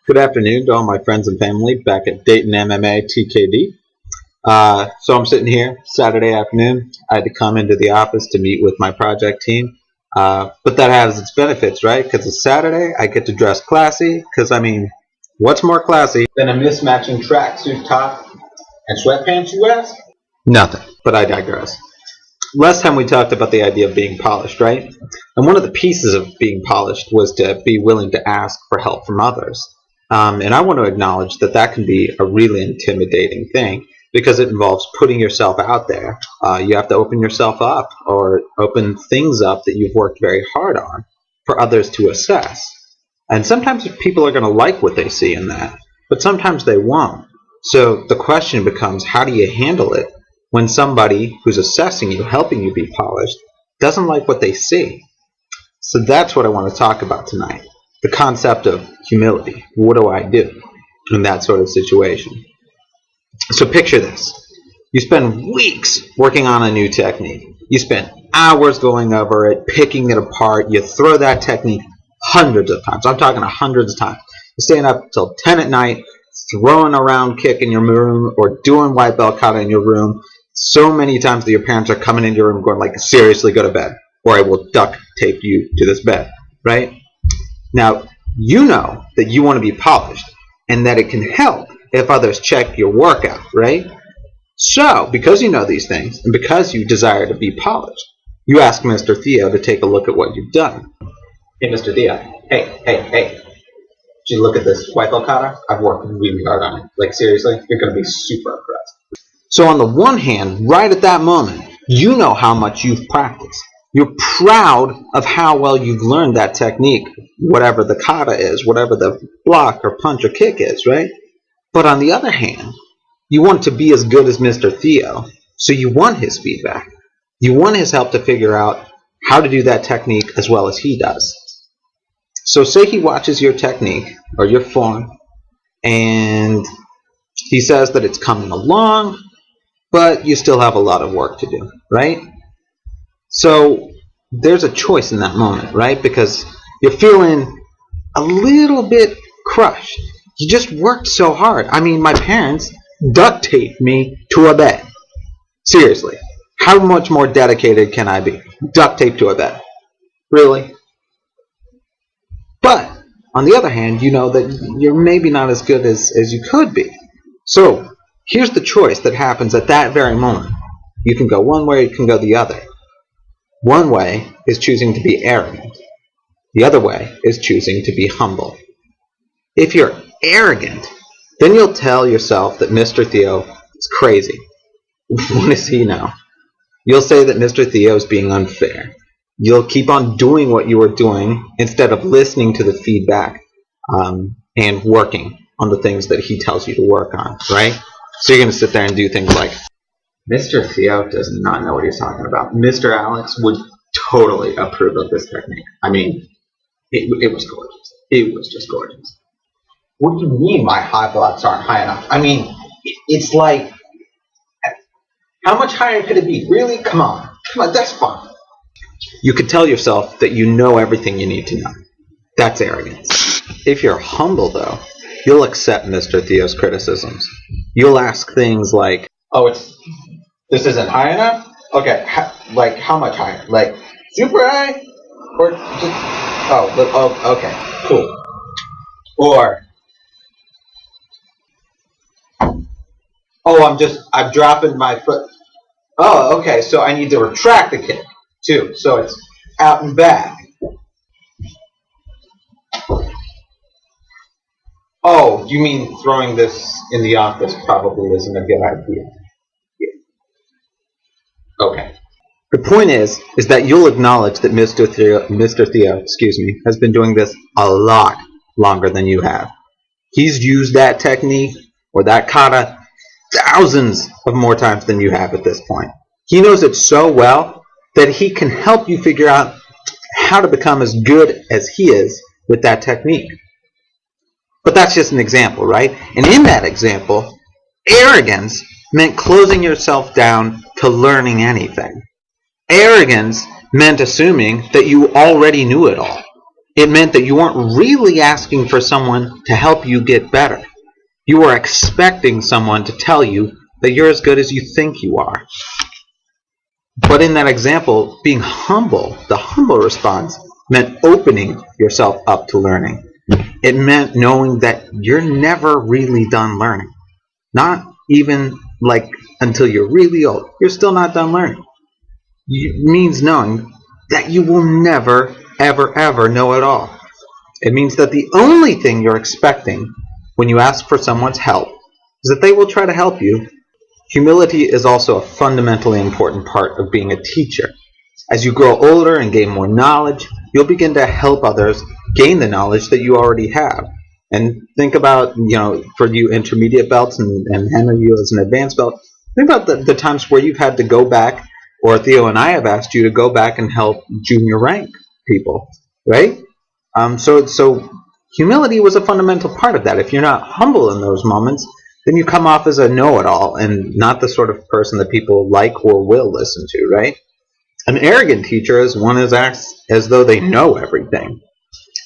Good afternoon to all my friends and family back at Dayton MMA TKD. So I'm sitting here Saturday afternoon. I had to come into the office to meet with my project team. But that has its benefits, right? Because it's Saturday, I get to dress classy. Because, I mean, what's more classy than a mismatching tracksuit top and sweatpants, you ask? Nothing, but I digress. Last time we talked about the idea of being polished, right? And one of the pieces of being polished was to be willing to ask for help from others. And I want to acknowledge that that can be a really intimidating thing because it involves putting yourself out there. You have to open yourself up or open things up that you've worked very hard on for others to assess. And sometimes people are going to like what they see in that, but sometimes they won't. So the question becomes, how do you handle it when somebody who's assessing you, helping you be polished, doesn't like what they see? So that's what I want to talk about tonight. The concept of humility. What do I do in that sort of situation? So picture this. You spend weeks working on a new technique. You spend hours going over it, picking it apart. You throw that technique hundreds of times. I'm talking hundreds of times. You're staying up till 10 at night, throwing around kick in your room or doing white belt kata in your room so many times that your parents are coming into your room going like, seriously, go to bed, or I will duct tape you to this bed, right? Now, you know that you want to be polished and that it can help if others check your workout, right? So, because you know these things and because you desire to be polished, you ask Mr. Theo to take a look at what you've done. Hey, Mr. Theo. Hey. Did you look at this white belt kata? I've worked really hard on it. Like, seriously, you're going to be super impressed. So, on the one hand, right at that moment, you know how much you've practiced. You're proud of how well you've learned that technique, whatever the kata is, whatever the block or punch or kick is, right? But on the other hand, you want to be as good as Mr. Theo, so you want his feedback. You want his help to figure out how to do that technique as well as he does. So say he watches your technique or your form, and he says that it's coming along, but you still have a lot of work to do, right? So there's a choice in that moment, right? Because you're feeling a little bit crushed. You just worked so hard. I mean, my parents duct taped me to a bed. Seriously. How much more dedicated can I be? Duct taped to a bed. Really? But, on the other hand, you know that you're maybe not as good as you could be. So, here's the choice that happens at that very moment. You can go one way, you can go the other. One way is choosing to be arrogant. The other way is choosing to be humble. If you're arrogant, then you'll tell yourself that Mr. Theo is crazy. What does he know? You'll say that Mr. Theo is being unfair. You'll keep on doing what you were doing instead of listening to the feedback and working on the things that he tells you to work on, right? So you're going to sit there and do things like, Mr. Theo does not know what he's talking about. Mr. Alex would totally approve of this technique. I mean, it was gorgeous. It was just gorgeous. What do you mean my high blocks aren't high enough? I mean, it's like, how much higher could it be? Really? Come on, that's fine. You could tell yourself that you know everything you need to know. That's arrogance. If you're humble, though, you'll accept Mr. Theo's criticisms. You'll ask things like, oh, this isn't high enough? Okay, like how much higher? Like super high? Or just, okay, cool. Or, I'm dropping my foot. Oh, okay, so I need to retract the kick, too. So it's out and back. Oh, you mean throwing this in the office probably isn't a good idea. Okay. The point is that you'll acknowledge that Mr. Theo, has been doing this a lot longer than you have. He's used that technique or that kata thousands of more times than you have at this point. He knows it so well that he can help you figure out how to become as good as he is with that technique. But that's just an example, right? And in that example, arrogance meant closing yourself down to learning anything. Arrogance meant assuming that you already knew it all. It meant that you weren't really asking for someone to help you get better. You were expecting someone to tell you that you're as good as you think you are. But in that example, being humble, the humble response, meant opening yourself up to learning. It meant knowing that you're never really done learning. Not even like until you're really old. You're still not done learning. It means knowing that you will never, ever, ever know it all. It means that the only thing you're expecting when you ask for someone's help is that they will try to help you. Humility is also a fundamentally important part of being a teacher. As you grow older and gain more knowledge, you'll begin to help others gain the knowledge that you already have. And think about, for you intermediate belts and Henry, you as an advanced belt, think about the times where you've had to go back, or Theo and I have asked you to go back and help junior rank people, right? So humility was a fundamental part of that. If you're not humble in those moments, then you come off as a know-it-all and not the sort of person that people like or will listen to, right? An arrogant teacher is one who acts as though they know everything.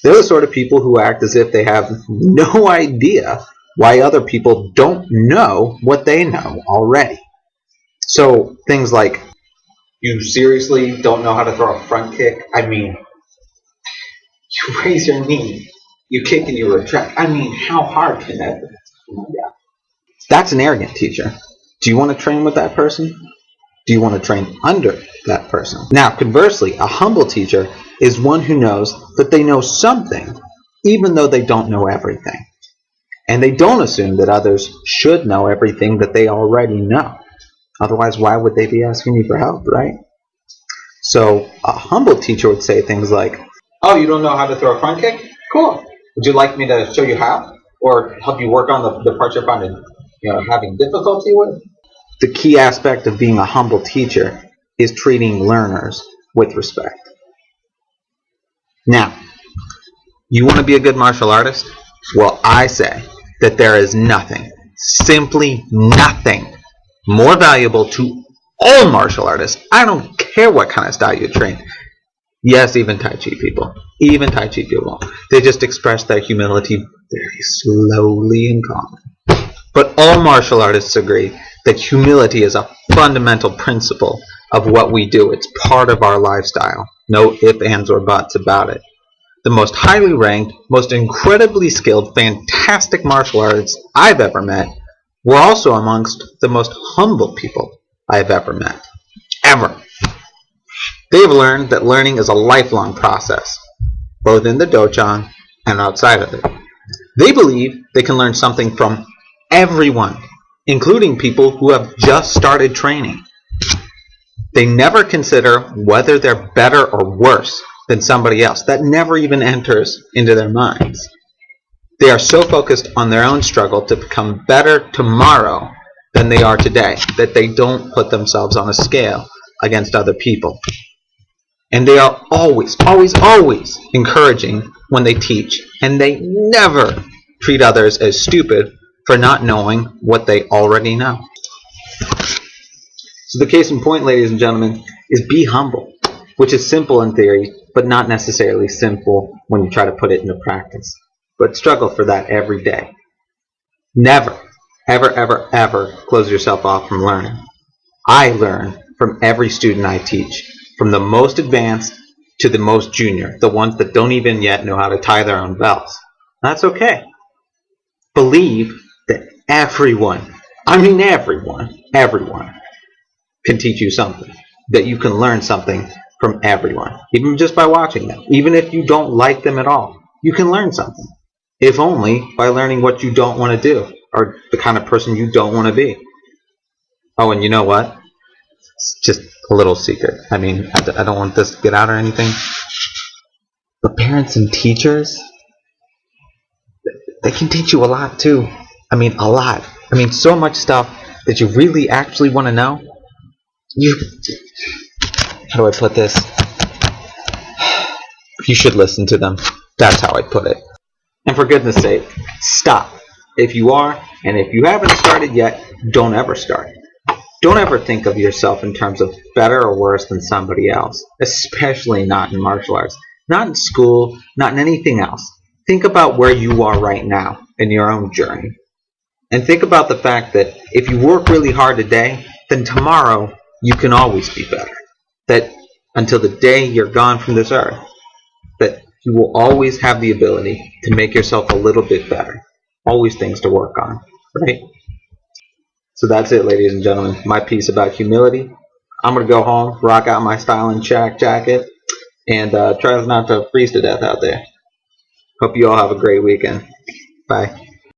They're the sort of people who act as if they have no idea why other people don't know what they know already. So things like, you seriously don't know how to throw a front kick? I mean, you raise your knee, you kick and you retract. I mean, how hard can that be? Yeah. That's an arrogant teacher. Do you want to train with that person? Do you want to train under that person? Now, conversely, a humble teacher is one who knows that they know something, even though they don't know everything. And they don't assume that others should know everything that they already know. Otherwise, why would they be asking you for help, right? So a humble teacher would say things like, oh, you don't know how to throw a front kick? Cool. Would you like me to show you how? Or help you work on the parts you're finding, having difficulty with? The key aspect of being a humble teacher is treating learners with respect. Now, you want to be a good martial artist? Well, I say that there is nothing, simply nothing, more valuable to all martial artists. I don't care what kind of style you train. Yes, even Tai Chi people. Even Tai Chi people. They just express their humility very slowly and calmly. But all martial artists agree that humility is a fundamental principle of what we do. It's part of our lifestyle. No ifs, ands, or buts about it. The most highly ranked, most incredibly skilled, fantastic martial artists I've ever met were also amongst the most humble people I've ever met. Ever. They've learned that learning is a lifelong process, both in the dojo and outside of it. They believe they can learn something from everyone, including people who have just started training. They never consider whether they're better or worse than somebody else. That never even enters into their minds. They are so focused on their own struggle to become better tomorrow than they are today that they don't put themselves on a scale against other people. And they are always, always, always encouraging when they teach, and they never treat others as stupid for not knowing what they already know. So the case in point, ladies and gentlemen, is be humble, which is simple in theory, but not necessarily simple when you try to put it into practice. But struggle for that every day. Never, ever, ever, ever close yourself off from learning. I learn from every student I teach, from the most advanced to the most junior, the ones that don't even yet know how to tie their own belts. That's okay. Believe that everyone, I mean everyone, can teach you something. That you can learn something from everyone, even just by watching them. Even if you don't like them at all, you can learn something. If only by learning what you don't want to do, or the kind of person you don't want to be. Oh, and you know what? It's just a little secret. I mean, I don't want this to get out or anything. But parents and teachers, they can teach you a lot too. I mean, a lot. I mean, so much stuff that you really actually want to know. How do I put this? You should listen to them. That's how I put it. And for goodness sake, stop. If you are, and if you haven't started yet, don't ever start. Don't ever think of yourself in terms of better or worse than somebody else, especially not in martial arts. Not in school, not in anything else. Think about where you are right now in your own journey. And think about the fact that if you work really hard today, then tomorrow you can always be better. That until the day you're gone from this earth, that you will always have the ability to make yourself a little bit better. Always things to work on, right? So that's it, ladies and gentlemen. My piece about humility. I'm going to go home, rock out my styling Shaq jacket, and try not to freeze to death out there. Hope you all have a great weekend. Bye.